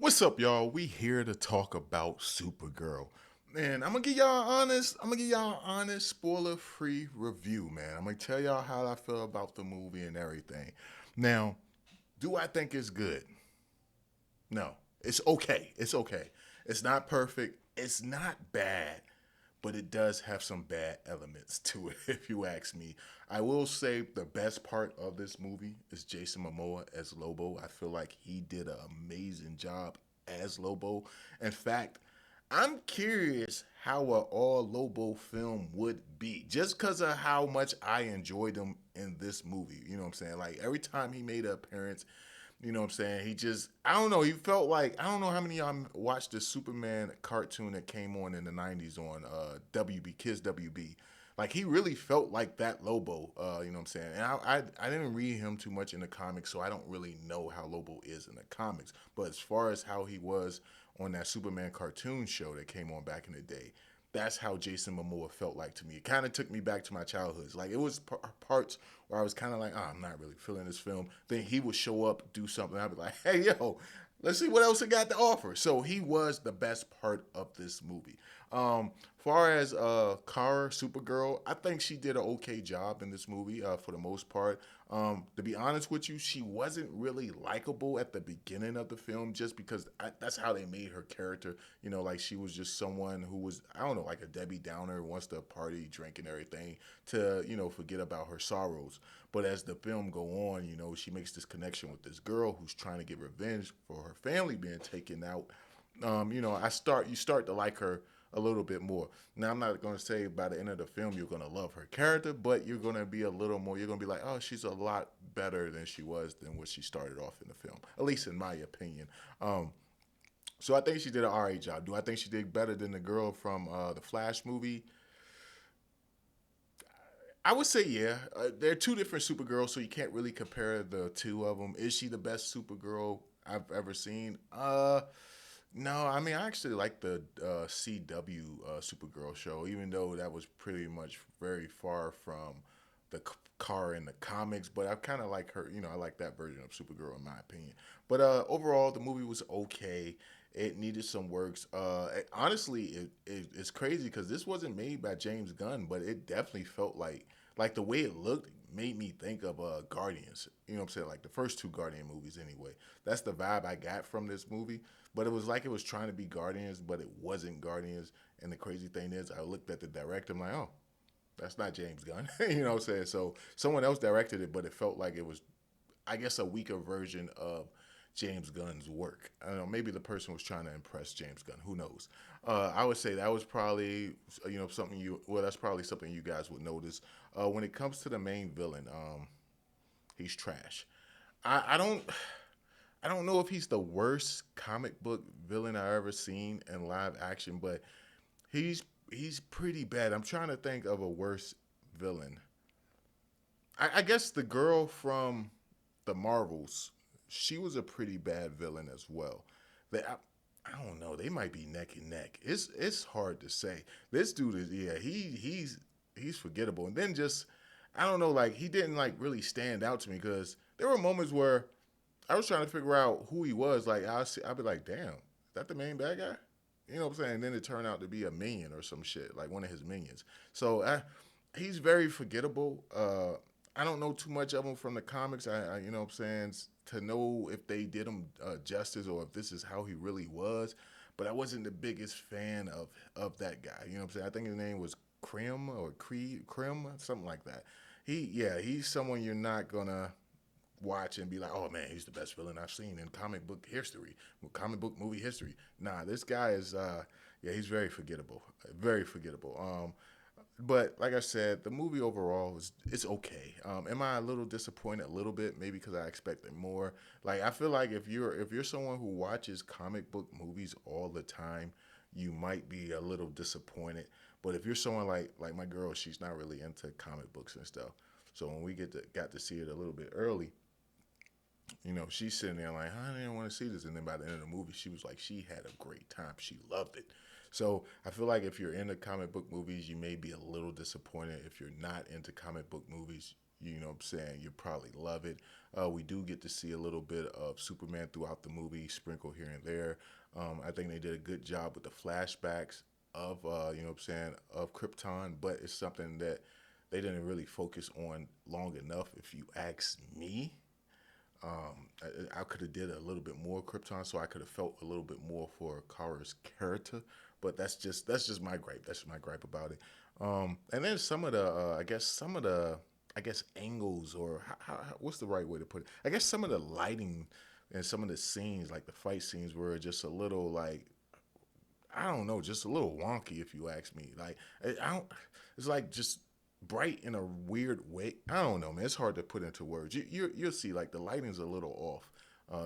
What's up, y'all? We here to talk about Supergirl. Man, I'm gonna give y'all honest. I'm gonna give y'all an honest, spoiler-free review, man. I'm gonna tell y'all how I feel about the movie and everything. Now, do I think it's good? No. It's okay. It's okay. It's not perfect. It's not bad, but it does have some bad elements to it, if you ask me. I will say the best part of this movie is Jason Momoa as Lobo. I feel like he did an amazing job as Lobo. In fact, I'm curious how a all Lobo film would be, just because of how much I enjoyed him in this movie. You know what I'm saying? Like every time he made an appearance, you know what I'm saying? He just, I don't know. He felt like, I don't know how many of y'all watched the Superman cartoon that came on in the 90s on WB, Kids WB. Like, he really felt like that Lobo, you know what I'm saying? And I didn't read him too much in the comics, so I don't really know how Lobo is in the comics. But as far as how he was on that Superman cartoon show that came on back in the day, that's how Jason Momoa felt like to me. It kind of took me back to my childhood. Like it was parts where I was kind of like, oh, I'm not really feeling this film. Then he would show up, do something. I'd be like, hey, yo, let's see what else he got to offer. So he was the best part of this movie. Far as Kara Supergirl, I think she did an okay job in this movie for the most part. To be honest with you, she wasn't really likable at the beginning of the film just because that's how they made her character. You know, like she was just someone who was, I don't know, like a Debbie Downer, wants to party, drink, and everything to, forget about her sorrows. But as the film go on, she makes this connection with this girl who's trying to get revenge for her family being taken out. You start to like her a little bit more. Now, I'm not going to say by the end of the film you're going to love her character, but you're going to be a little more. You're going to be like, oh, she's a lot better than she was than what she started off in the film, at least in my opinion. So I think she did an alright job. Do I think she did better than the girl from the Flash movie? I would say yeah. They're two different Supergirls, so you can't really compare the two of them. Is she the best Supergirl I've ever seen? No. I mean, I actually like the CW Supergirl show, even though that was pretty much very far from the car in the comics. But I kind of like her. I like that version of Supergirl in my opinion. But overall, the movie was okay. It needed some works. Honestly, it's crazy because this wasn't made by James Gunn, but it definitely felt like the way it looked made me think of Guardians. You know what I'm saying? Like the first two Guardian movies anyway. That's the vibe I got from this movie. But it was like it was trying to be Guardians, but it wasn't Guardians. And the crazy thing is, I looked at the director, I'm like, oh, that's not James Gunn. You know what I'm saying? So someone else directed it, but it felt like it was, I guess, a weaker version of James Gunn's work. I don't know. Maybe the person was trying to impress James Gunn. Who knows? I would say that was probably something you. Well, that's probably something you guys would notice. When it comes to the main villain, he's trash. I don't. I don't know if he's the worst comic book villain I ever seen in live action, but he's he's pretty bad. I'm trying to think of a worse villain. I guess the girl from the Marvels, she was a pretty bad villain as well. I don't know. They might be neck and neck. It's hard to say. This dude is he's forgettable. And then just I don't know. Like he didn't like really stand out to me because there were moments where I was trying to figure out who he was. Like I'd be like, damn, is that the main bad guy? You know what I'm saying? And then it turned out to be a minion or some shit, like one of his minions. So he's very forgettable. I don't know too much of him from the comics. You know what I'm saying, to know if they did him justice or if this is how he really was. But I wasn't the biggest fan of that guy. You know what I'm saying? I think his name was Krim or Krim, something like that. He's someone you're not gonna watch and be like, oh man, he's the best villain I've seen in comic book history, comic book movie history. Nah, this guy is, he's very forgettable, very forgettable. But like I said, the movie overall is it's okay. Am I a little disappointed? A little bit, maybe because I expected more. Like I feel like if you're someone who watches comic book movies all the time, you might be a little disappointed. But if you're someone like my girl, she's not really into comic books and stuff. So when we got to see it a little bit early, she's sitting there like, I didn't want to see this. And then by the end of the movie, she was like, she had a great time. She loved it. So I feel like if you're into comic book movies, you may be a little disappointed. If you're not into comic book movies, you know what I'm saying, you'll probably love it. We do get to see a little bit of Superman throughout the movie, sprinkle here and there. I think they did a good job with the flashbacks of, you know what I'm saying, of Krypton, but it's something that they didn't really focus on long enough, if you ask me. I could have did a little bit more Krypton, so I could have felt a little bit more for Kara's character. But that's just my gripe. That's just my gripe about it. And then some of the I guess angles, or what's the right way to put it? I guess some of the lighting and some of the scenes, like the fight scenes, were just a little like, I don't know, just a little wonky if you ask me. Like I don't, it's like just bright in a weird way. I don't know, man. It's hard to put into words. You'll see like the lighting's a little off.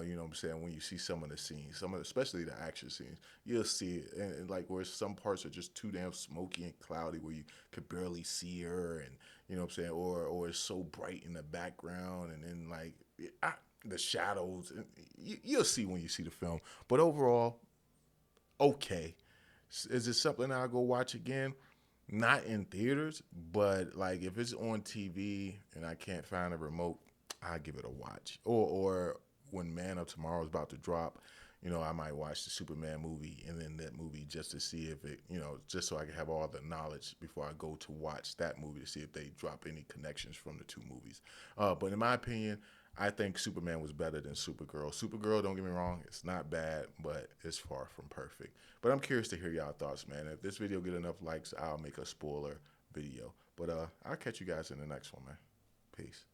You know what I'm saying? When you see some of the scenes, especially the action scenes, you'll see it, and like where some parts are just too damn smoky and cloudy, where you could barely see her, and you know what I'm saying, or it's so bright in the background, and then like the shadows. And you'll see when you see the film. But overall, okay. Is it something I'll go watch again? Not in theaters, but like if it's on TV and I can't find a remote, I'll give it a watch. Or when Man of Tomorrow is about to drop, you know, I might watch the Superman movie and then that movie just to see if it, you know, just so I can have all the knowledge before I go to watch that movie to see if they drop any connections from the two movies. But in my opinion, I think Superman was better than Supergirl. Supergirl, don't get me wrong, it's not bad, but it's far from perfect. But I'm curious to hear y'all thoughts, man. If this video get enough likes, I'll make a spoiler video. But I'll catch you guys in the next one, man. Peace.